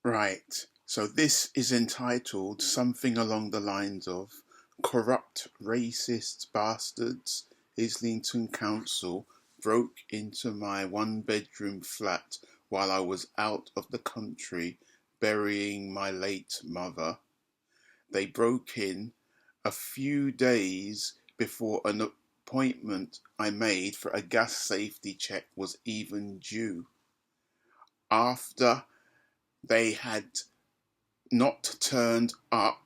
Right. So this is entitled something along the lines of corrupt racist bastards Islington Council broke into my one-bedroom flat while I was out of the country burying my late mother. They broke in a few days before an appointment I made for a gas safety check was even due. After they had not turned up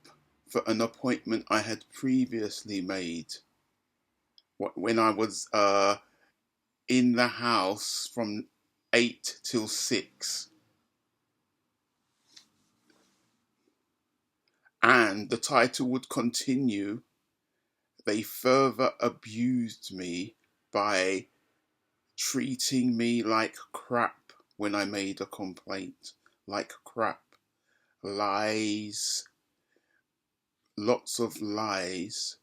for an appointment I had previously made when I was in the house from 8 till 6. And the title would continue. They further abused me by treating me like crap when I made a complaint. Like crap. Lies. Lots of lies.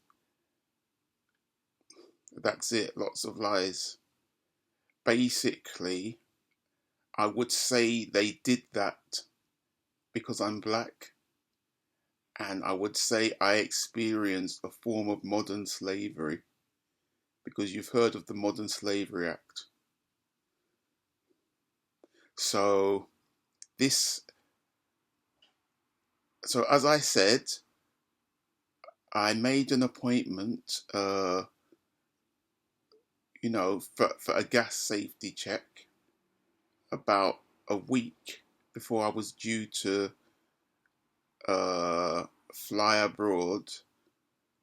That's it, lots of lies. Basically, I would say they did that because I'm black, and I would say I experienced a form of modern slavery because you've heard of the Modern Slavery Act. So as I said, I made an appointment, for a gas safety check about a week before I was due to fly abroad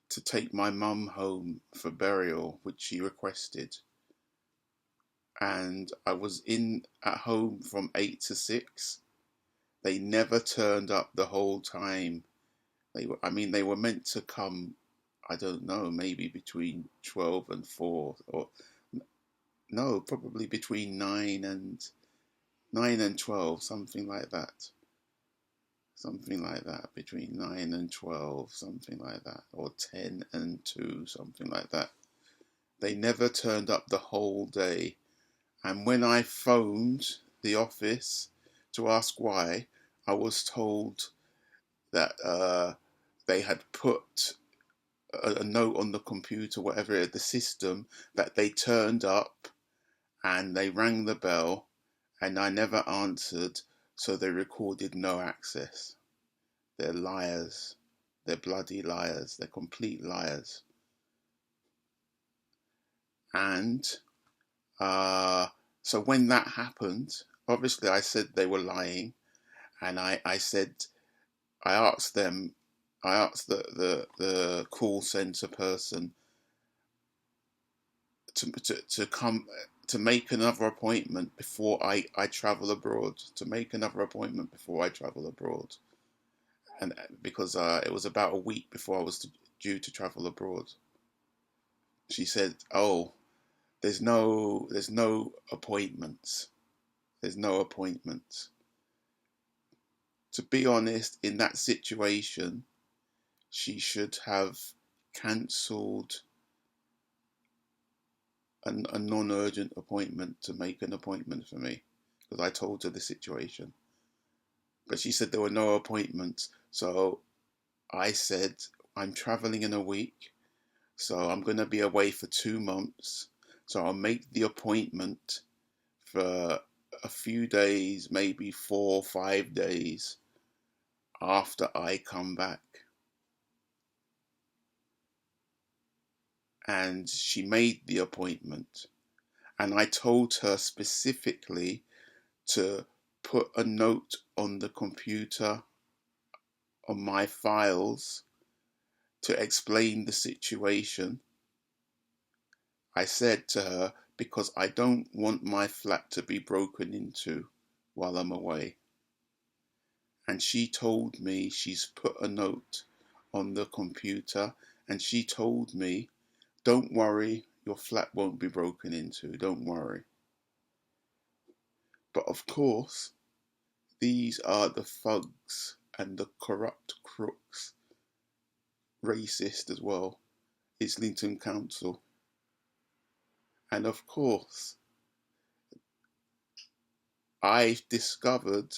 to take my mum home for burial, which she requested. And I was at home from 8 to 6. They never turned up the whole time. They were meant to come, I don't know, maybe between 12 and 4, or no, probably between 9 and 12, something like that. Between 9 and 12, something like that, or 10 and 2, something like that. They never turned up the whole day. And when I phoned the office to ask why, I was told that they had put a note on the computer, whatever, the system, that they turned up and they rang the bell and I never answered, so they recorded no access. They're liars. They're bloody liars. They're complete liars. And so when that happened, obviously I said they were lying, and I asked the call center person to come to make another appointment before I travel abroad. And because it was about a week before I was due to travel abroad. She said, "Oh, there's no appointments. There's no appointments." To be honest, in that situation, she should have cancelled a non-urgent appointment to make an appointment for me, because I told her the situation. But she said there were no appointments. So I said, I'm traveling in a week, so I'm going to be away for 2 months. So I'll make the appointment for a few days, maybe 4 or 5 days after I come back. And she made the appointment. And I told her specifically to put a note on the computer, on my files, to explain the situation. I said to her, because I don't want my flat to be broken into while I'm away. And she told me she's put a note on the computer, and she told me, don't worry, your flat won't be broken into, don't worry. But of course, these are the thugs and the corrupt crooks, racist as well, Islington Council. And of course, I discovered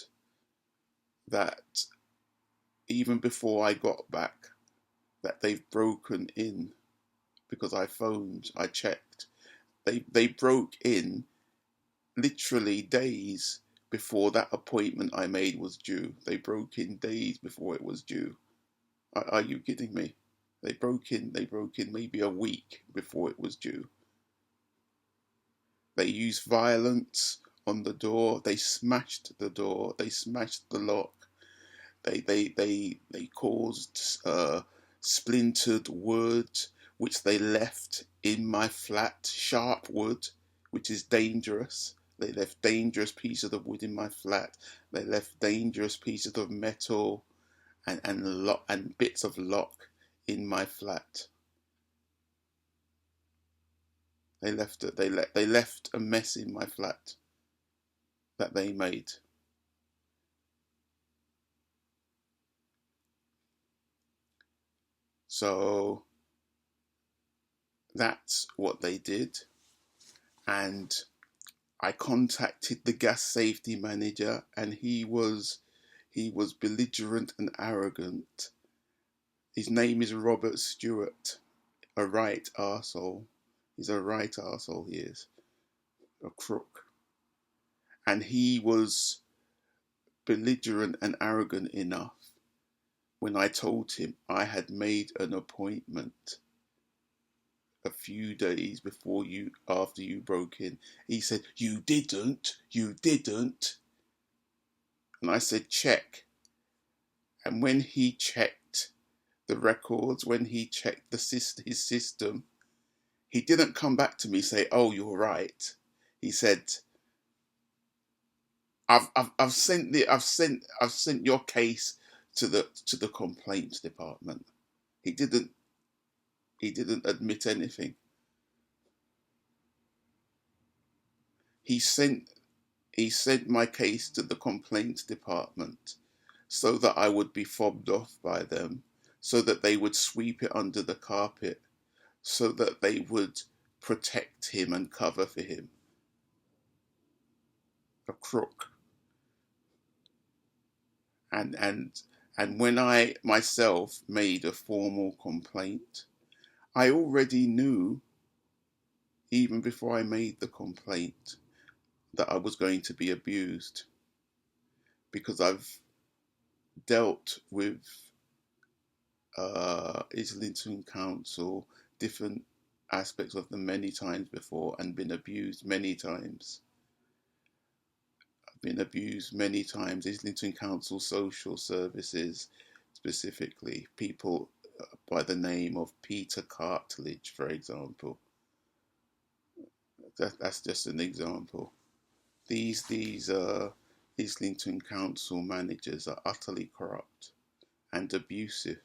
that even before I got back, that they've broken in, because I phoned, I checked. They broke in literally days before that appointment I made was due. They broke in days before it was due. Are you kidding me? They broke in maybe a week before it was due. They used violence on the door. They smashed the door. They smashed the lock. They caused splintered wood, which they left in my flat. Sharp wood, which is dangerous. They left dangerous pieces of wood in my flat. They left dangerous pieces of metal and bits of lock in my flat. They left a mess in my flat that they made. So that's what they did. And I contacted the gas safety manager, and he was belligerent and arrogant. His name is Robert Stewart, a right arsehole. He's a right arsehole, he is. A crook. And he was belligerent and arrogant enough when I told him I had made an appointment a few days after you broke in. He said, you didn't. And I said, check. And when he checked the records, when he checked his system, he didn't come back to me say, oh, you're right. He said, I've sent your case to the complaints department. He didn't admit anything. He sent my case to the complaints department so that I would be fobbed off by them, so that they would sweep it under the carpet, so that they would protect him and cover for him. A crook. And when I myself made a formal complaint, I already knew, even before I made the complaint, that I was going to be abused, because I've dealt with Islington Council, different aspects of them many times before, and been abused many times. I've been abused many times. Islington Council social services, specifically, people by the name of Peter Cartledge, for example. That's just an example. These Islington Council managers are utterly corrupt and abusive.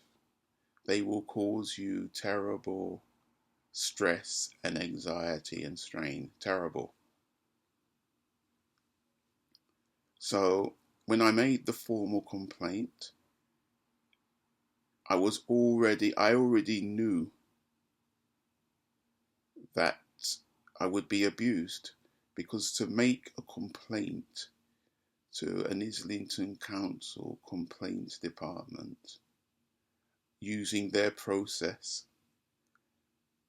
They will cause you terrible stress and anxiety and strain. Terrible. So when I made the formal complaint, I already knew that I would be abused, because to make a complaint to an Islington Council complaints department using their process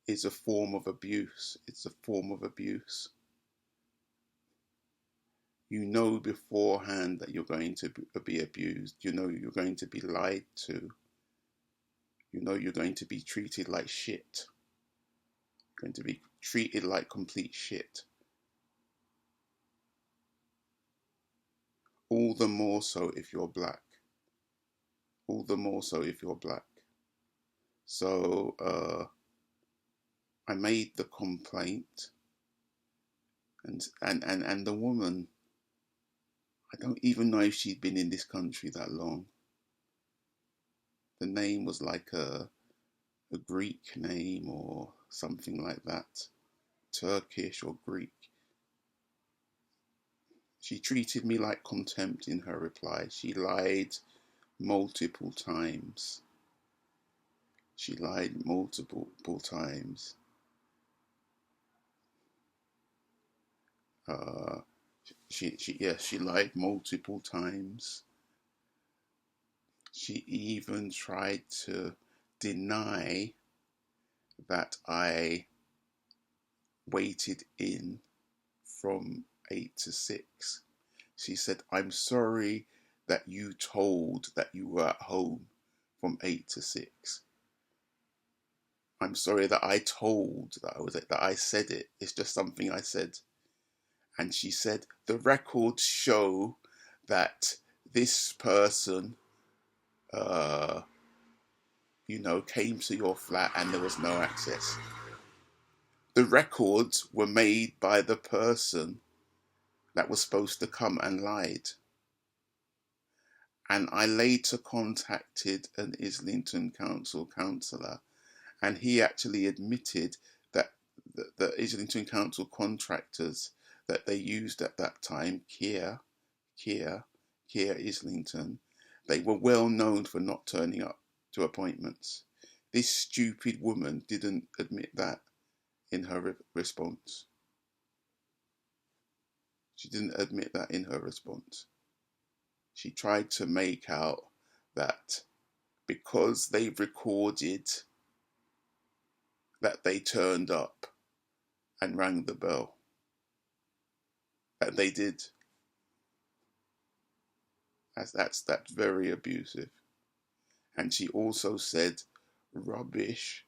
is a form of abuse. It's a form of abuse. You know beforehand that you're going to be abused. You know you're going to be lied to. You know you're going to be treated like shit. You're going to be treated like complete shit. All the more so if you're black. All the more so if you're black. So I made the complaint, and the woman, I don't even know if she'd been in this country that long. The name was like a Greek name or something like that, Turkish or Greek. She treated me like contempt in her reply. She lied multiple times. She lied multiple times. She lied multiple times. She even tried to deny that I waited in from 8 to 6. She said, I'm sorry that you told that you were at home from 8 to 6. I'm sorry that I told that I said it. It's just something I said. And she said, the records show that this person, came to your flat and there was no access. The records were made by the person that was supposed to come and lied. And I later contacted an Islington Council councillor, and he actually admitted that the Islington Council contractors that they used at that time, Kier, Islington, they were well known for not turning up to appointments. This stupid woman didn't admit that in her response. She didn't admit that in her response. She tried to make out that because they recorded that they turned up and rang the bell, that they did. That's very abusive. And she also said rubbish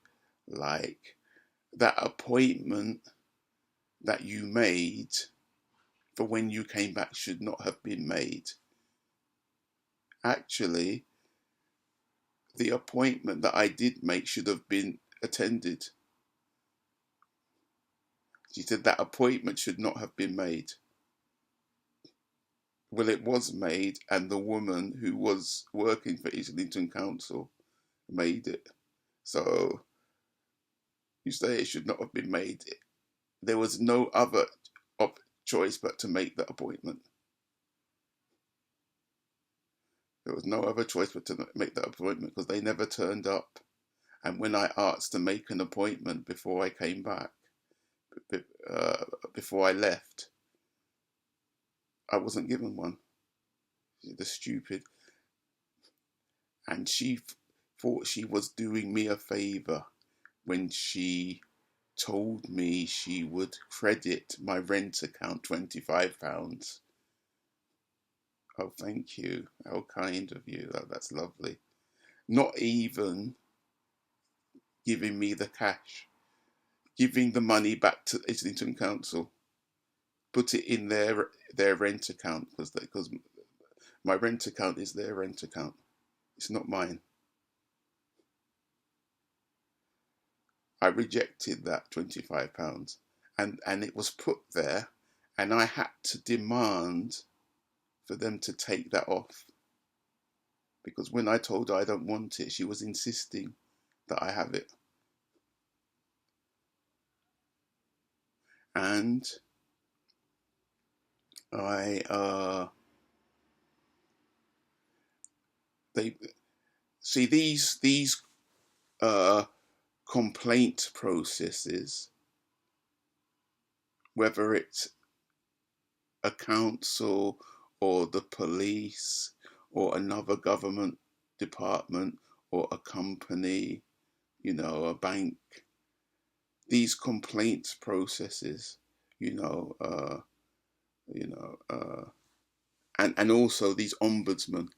like that appointment that you made for when you came back should not have been made. Actually, the appointment that I did make should have been attended. She said that appointment should not have been made. Well, it was made, and the woman who was working for Islington Council made it. So you say it should not have been made. There was no other choice but to make the appointment. There was no other choice but to make that appointment because they never turned up. And when I asked to make an appointment before I came back, before I left, I wasn't given one. The stupid. And she thought she was doing me a favour when she told me she would credit my rent account £25. Oh, thank you. How kind of you. That's lovely. Not even giving me the cash, giving the money back to Islington Council, put it in their rent account because my rent account is their rent account. It's not mine. I rejected that £25 and it was put there, and I had to demand for them to take that off, because when I told her I don't want it, she was insisting that I have it. And they see these complaint processes, whether it's a council or the police or another government department or a company, a bank, these complaints processes, and also these ombudsmen.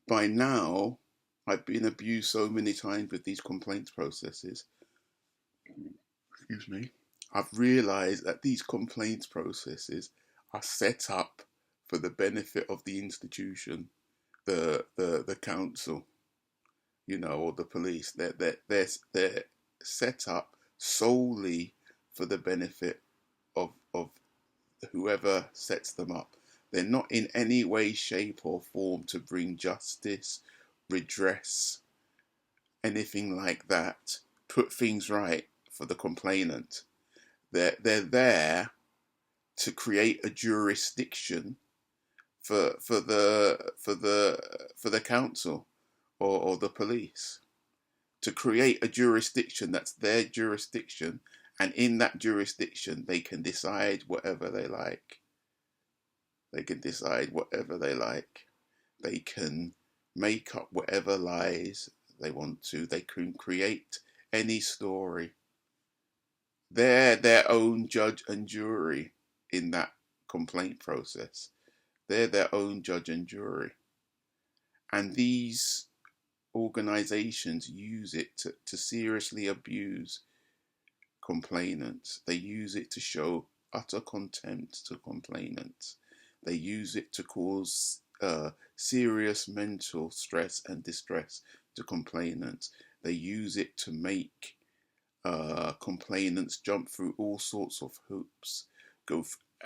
By now, I've been abused so many times with these complaints processes. Excuse me. I've realised that these complaints processes are set up for the benefit of the institution, the council, or the police. They're set up solely for the benefit of whoever sets them up. They're not in any way, shape or form to bring justice, redress, anything like that, put things right for the complainant. They're there to create a jurisdiction for the council or the police, to create a jurisdiction that's their jurisdiction, and in that jurisdiction they can decide whatever they like. They can decide whatever they like. They can make up whatever lies they want to. They can create any story. They're their own judge and jury in that complaint process. They're their own judge and jury. And these organizations use it to seriously abuse complainants. They use it to show utter contempt to complainants. They use it to cause serious mental stress and distress to complainants. They use it to make complainants jump through all sorts of hoops,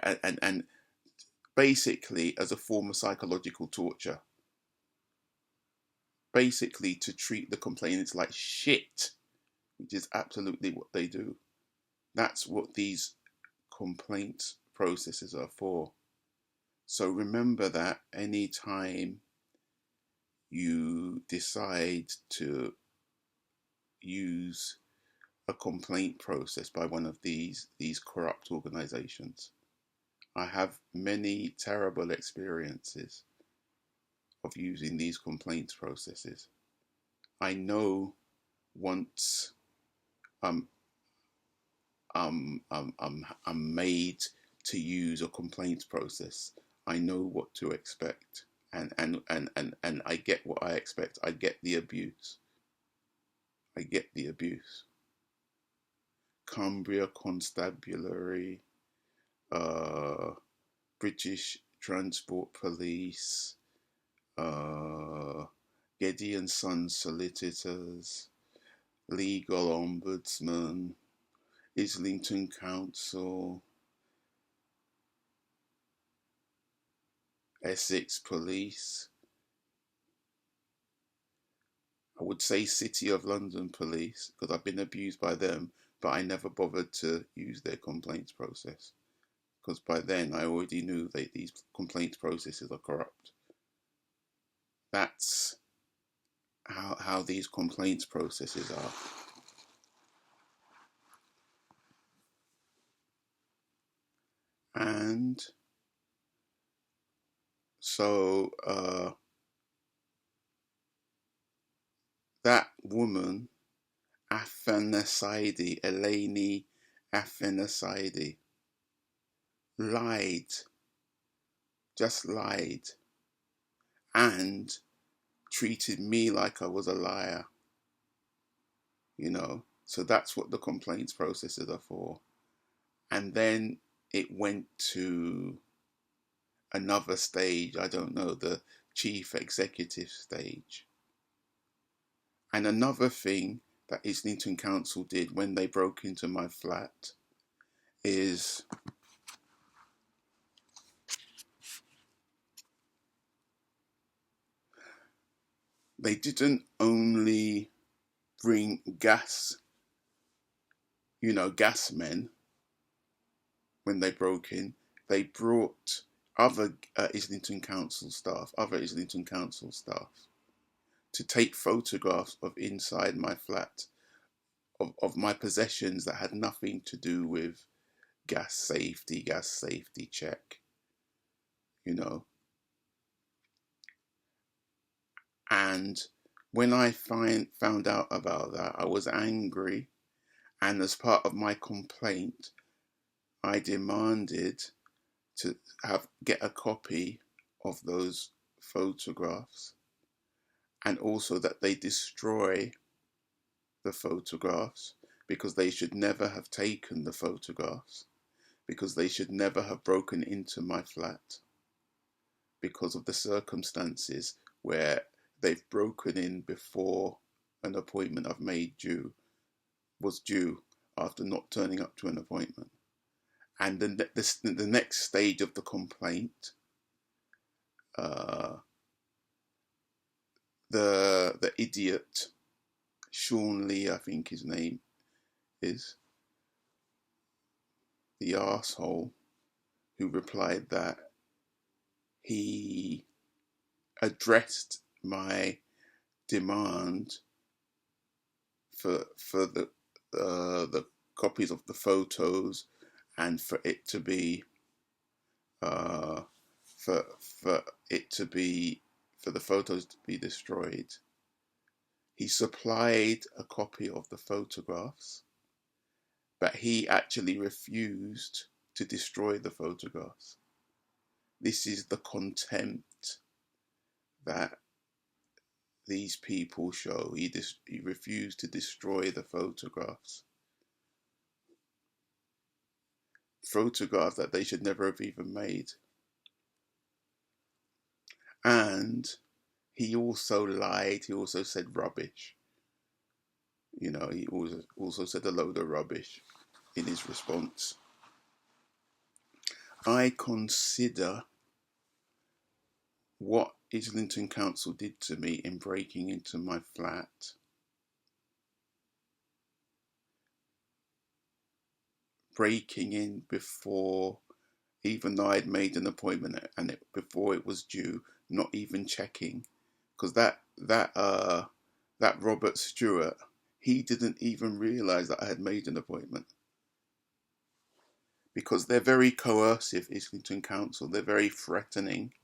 and basically as a form of psychological torture. Basically to treat the complainants like shit, which is absolutely what they do. That's what these complaint processes are for. So remember that any time you decide to use a complaint process by one of these corrupt organizations. I have many terrible experiences of using these complaints processes. I know once I'm made to use a complaints process, I know what to expect, and I get what I expect. I get the abuse. I get the abuse. Cumbria Constabulary, British Transport Police, Geddy and Sons Solicitors, Legal Ombudsman, Islington Council, Essex Police. I would say City of London Police, because I've been abused by them, but I never bothered to use their complaints process, because by then I already knew that these complaints processes are corrupt. That's how these complaints processes are. And so that woman, Afanasaidi, Eleni Afanasaidi, lied, just lied, and treated me like I was a liar, So that's what the complaints processes are for. And then it went to another stage, I don't know, the chief executive stage. And another thing that Islington Council did when they broke into my flat is they didn't only bring gas men when they broke in. They brought other Islington Council staff to take photographs of inside my flat, of my possessions that had nothing to do with gas safety check, And when I found out about that, I was angry. And as part of my complaint, I demanded to get a copy of those photographs, and also that they destroy the photographs, because they should never have taken the photographs, because they should never have broken into my flat, because of the circumstances where they've broken in before an appointment I've made was due after not turning up to an appointment. And the next stage of the complaint, the idiot, Sean Lee, I think his name is, the arsehole, who replied that he addressed my demand for the copies of the photos, and for it to be for it to be, for the photos to be destroyed. He supplied a copy of the photographs, but he actually refused to destroy the photographs. This is the contempt that these people show. He refused to destroy the photographs. Photographs that they should never have even made. And he also lied. He also said rubbish. You know, he also said a load of rubbish in his response. I consider what Islington Council did to me in breaking into my flat breaking in before, even though I'd made an appointment and before it was due, not even checking, because that Robert Stewart, he didn't even realise that I had made an appointment, because they're very coercive, Islington Council. They're very threatening.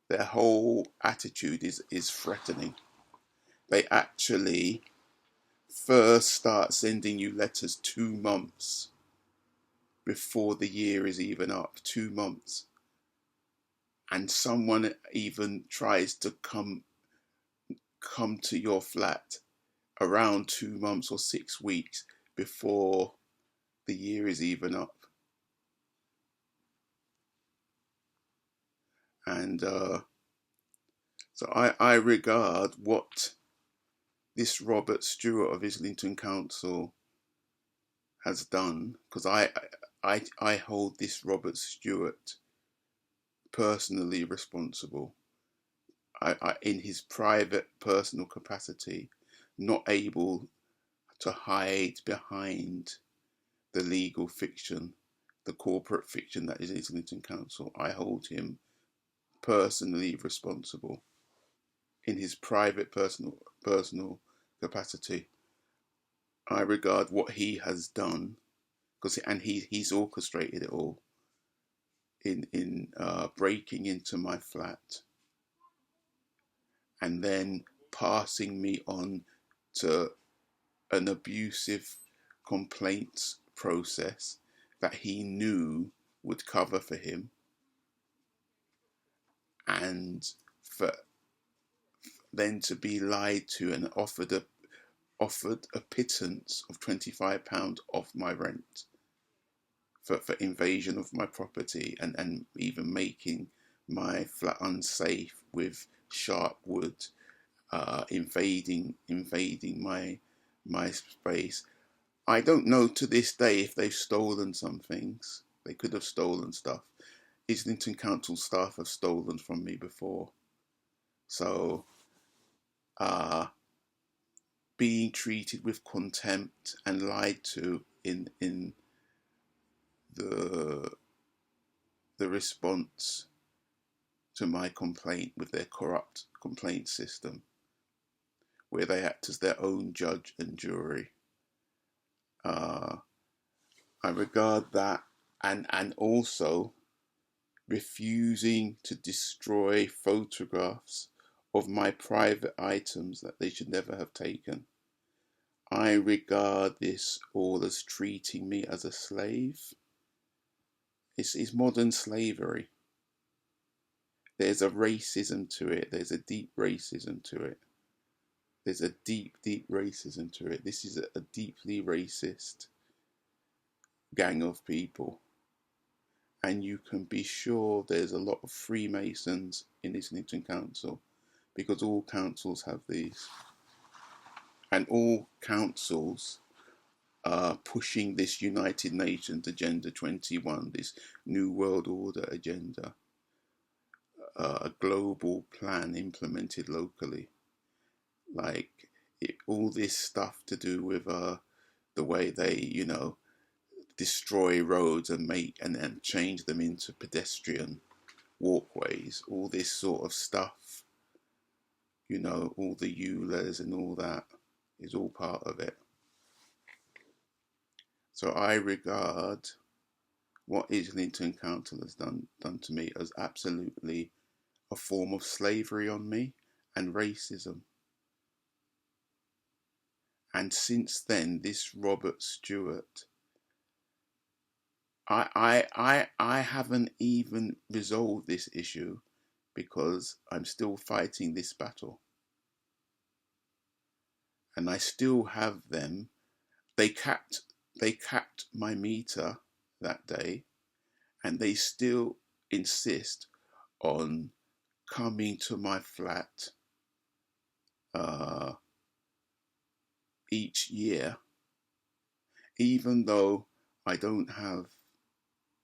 Their whole attitude is threatening. They actually first start sending you letters 2 months before the year is even up. 2 months. And someone even tries to come to your flat around 2 months or 6 weeks before the year is even up. And so I regard what this Robert Stewart of Islington Council has done, because I hold this Robert Stewart personally responsible. I in his private personal capacity, not able to hide behind the legal fiction, the corporate fiction that is Islington Council. I hold him personally responsible in his private personal capacity. I regard what he has done, and he's orchestrated it all in breaking into my flat and then passing me on to an abusive complaints process that he knew would cover for him, and for then to be lied to and offered a pittance of £25 off my rent for invasion of my property, and even making my flat unsafe with sharp wood, invading my space. I don't know to this day if they've stolen some things. They could have stolen stuff. Islington Council staff have stolen from me before. So being treated with contempt and lied to in the response to my complaint with their corrupt complaint system, where they act as their own judge and jury. I regard that, and also refusing to destroy photographs of my private items that they should never have taken. I regard this all as treating me as a slave. It's modern slavery. There's a racism to it. There's a deep racism to it. There's a deep racism to it. This is a deeply racist gang of people. And you can be sure there's a lot of Freemasons in Islington Council, because all councils have these. And all councils are pushing this United Nations Agenda 21, this New World Order agenda, a global plan implemented locally. Like all this stuff to do with the way they, destroy roads and then change them into pedestrian walkways, all this sort of stuff, all the EULAs and all that is all part of it. So I regard What Islington Council has done to me is absolutely a form of slavery on me and racism. And since then, this Robert Stewart, I haven't even resolved this issue because I'm still fighting this battle. And I still have them. They capped my meter that day, and they still insist on coming to my flat uh, each year, even though I don't have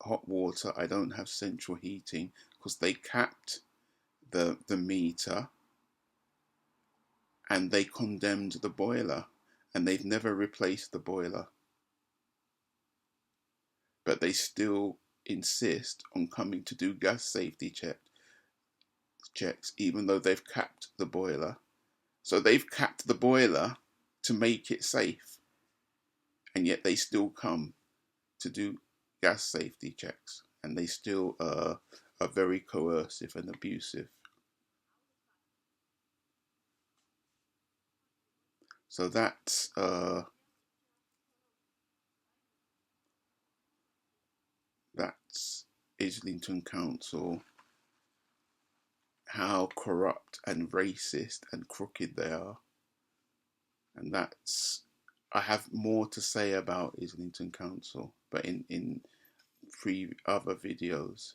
hot water, I don't have central heating, because they capped the meter and they condemned the boiler, and they've never replaced the boiler. But they still insist on coming to do gas safety checks, even though they've capped the boiler. So they've capped the boiler to make it safe, and yet they still come to do gas safety checks, and they still are very coercive and abusive. So that's Islington Council, how corrupt and racist and crooked they are. And I have more to say about Islington Council, but in other videos.